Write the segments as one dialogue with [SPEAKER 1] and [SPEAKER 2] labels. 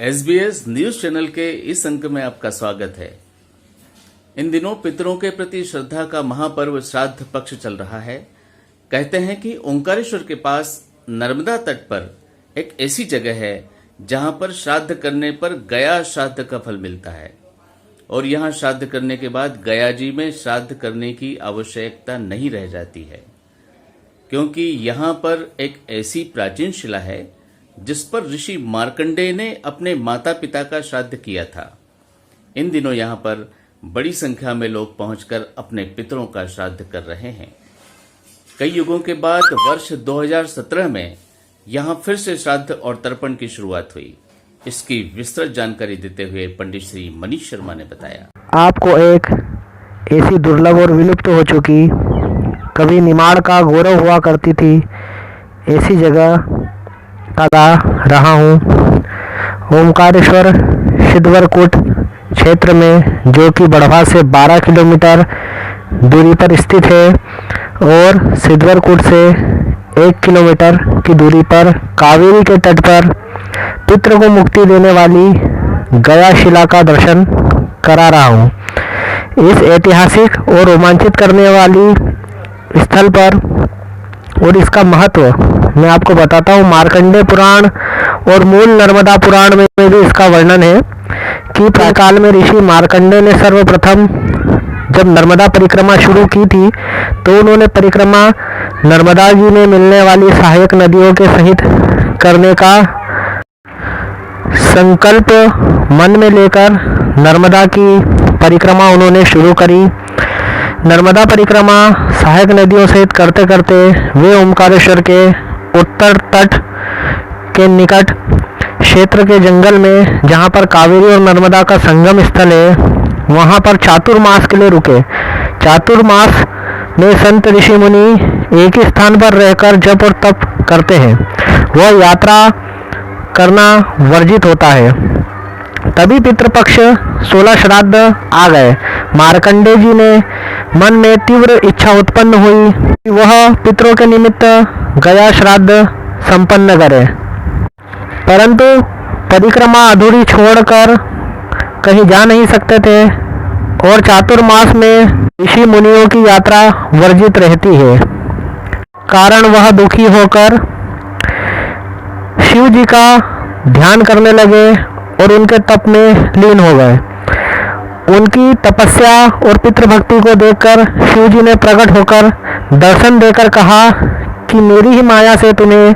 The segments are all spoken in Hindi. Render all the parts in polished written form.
[SPEAKER 1] SBS न्यूज चैनल के इस अंक में आपका स्वागत है। इन दिनों पितरों के प्रति श्रद्धा का महापर्व श्राद्ध पक्ष चल रहा है। कहते हैं कि ओंकारेश्वर के पास नर्मदा तट पर एक ऐसी जगह है जहां पर श्राद्ध करने पर गया श्राद्ध का फल मिलता है और यहां श्राद्ध करने के बाद गया जी में श्राद्ध करने की आवश्यकता नहीं रह जाती है, क्योंकि यहां पर एक ऐसी प्राचीन शिला है जिस पर ऋषि मार्कंडेय ने अपने माता पिता का श्राद्ध किया था। इन दिनों यहाँ पर बड़ी संख्या में लोग पहुंचकर अपने पितरों का श्राद्ध कर रहे हैं। कई युगों के बाद वर्ष 2017 में यहाँ फिर से श्राद्ध और तर्पण की शुरुआत हुई। इसकी विस्तृत जानकारी देते हुए पंडित श्री मनीष शर्मा ने बताया।
[SPEAKER 2] आपको एक ऐसी दुर्लभ और विलुप्त हो चुकी, कभी निमाड़ का गौरव हुआ करती थी, ऐसी जगह बता रहा हूँ। ओंकारेश्वर सिद्धवरकूट क्षेत्र में, जो कि बड़वा से 12 किलोमीटर दूरी पर स्थित है और सिद्धवरकूट से 1 किलोमीटर की दूरी पर कावेरी के तट पर पितृ को मुक्ति देने वाली गया शिला का दर्शन करा रहा हूँ। इस ऐतिहासिक और रोमांचित करने वाली स्थल पर और इसका महत्व मैं आपको बताता हूँ। मार्कंडेय पुराण और मूल नर्मदा पुराण में भी इसका वर्णन है कि प्राचीन काल में ऋषि मार्कंडेय ने सर्वप्रथम जब नर्मदा परिक्रमा शुरू की थी तो उन्होंने परिक्रमा नर्मदा जी में मिलने वाली सहायक नदियों के सहित करने का संकल्प मन में लेकर नर्मदा की परिक्रमा उन्होंने शुरू करी। नर्मदा परिक्रमा सहायक नदियों सहित करते करते वे ओंकारेश्वर के उत्तर तट के निकट क्षेत्र के जंगल में, जहां पर कावेरी और नर्मदा का संगम स्थल है, वहां पर चातुर्मास के लिए रुके। चातुर्मास में संत ऋषि मुनि एक ही स्थान पर रहकर जप और तप करते हैं। वह यात्रा करना वर्जित होता है। तभी पितृपक्ष 16 श्राद्ध आ गए। मार्कंडेय जी ने मन में तीव्र इच्छा उत्पन्न हुई कि वह पितरों के निमित्त गया श्राद्ध संपन्न करे, परंतु परिक्रमा अधूरी छोड़कर कहीं जा नहीं सकते थे और चातुर्मास में ऋषि मुनियों की यात्रा वर्जित रहती है। कारण वह दुखी होकर शिव जी का ध्यान करने लगे और उनके तप में लीन हो गए। उनकी तपस्या और पितृभक्ति को देखकर शिव जी ने प्रकट होकर दर्शन देकर कहा कि मेरी ही माया से तुम्हें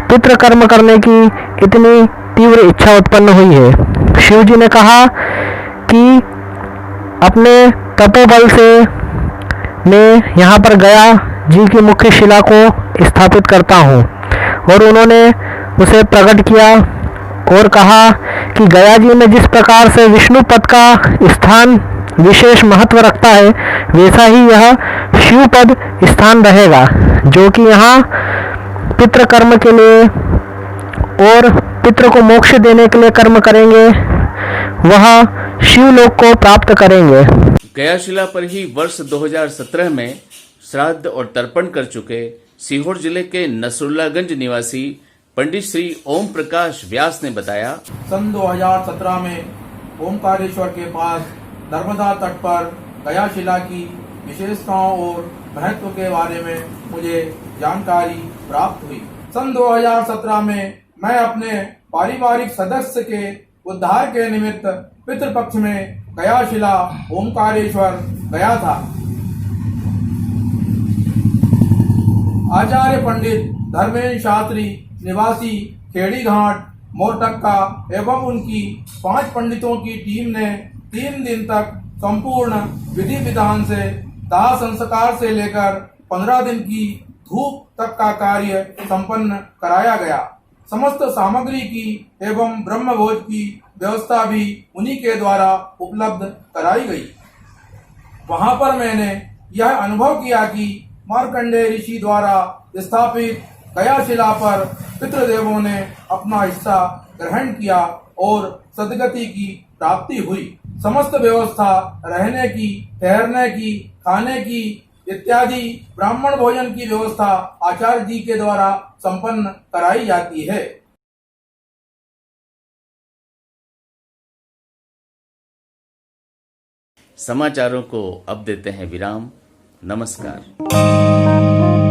[SPEAKER 2] पितृ कर्म करने की इतनी तीव्र इच्छा उत्पन्न हुई है। शिव जी ने कहा कि अपने तपोबल से मैं यहाँ पर गया जी की मुख्य शिला को स्थापित करता हूँ, और उन्होंने उसे प्रकट किया और कहा कि गया जी में जिस प्रकार से विष्णु पद का स्थान विशेष महत्व रखता है, वैसा ही यह शिव पद स्थान रहेगा, जो कि यहाँ पितृ कर्म के लिए और पितृ को मोक्ष देने के लिए कर्म करेंगे, वह शिवलोक को प्राप्त करेंगे।
[SPEAKER 1] गया शिला पर ही वर्ष 2017 में श्राद्ध और तर्पण कर चुके सीहोर जिले के नसरुल्लागंज निवासी पंडित श्री ओम प्रकाश व्यास ने बताया।
[SPEAKER 3] सन 2017 में ओंकारेश्वर के पास नर्मदा तट पर गया शिला की विशेषताओं और महत्व के बारे में मुझे जानकारी प्राप्त हुई। सन 2017 में मैं अपने पारिवारिक सदस्य के उद्धार के निमित्त पितृपक्ष में गया शिला ओंकारेश्वर गया था। आचार्य पंडित धर्मेंद्र शास्त्री निवासी खेड़ी घाट मोरटक्का एवं उनकी 5 पंडितों की टीम ने 3 दिन तक संपूर्ण विधि विधान से दाह संस्कार से लेकर 15 दिन की धूप तक का कार्य संपन्न कराया गया। समस्त सामग्री की एवं ब्रह्मभोज की व्यवस्था भी उन्हीं के द्वारा उपलब्ध कराई गई। वहां पर मैंने यह अनुभव किया कि मार्कंडेय ऋषि द्वारा स्थापित गया शिला पर पितृदेवों ने अपना हिस्सा ग्रहण किया और सदगति की प्राप्ति हुई। समस्त व्यवस्था रहने की, ठहरने की, खाने की इत्यादि ब्राह्मण भोजन की व्यवस्था आचार्य जी के द्वारा संपन्न कराई जाती है।
[SPEAKER 1] समाचारों को अब देते हैं विराम। नमस्कार।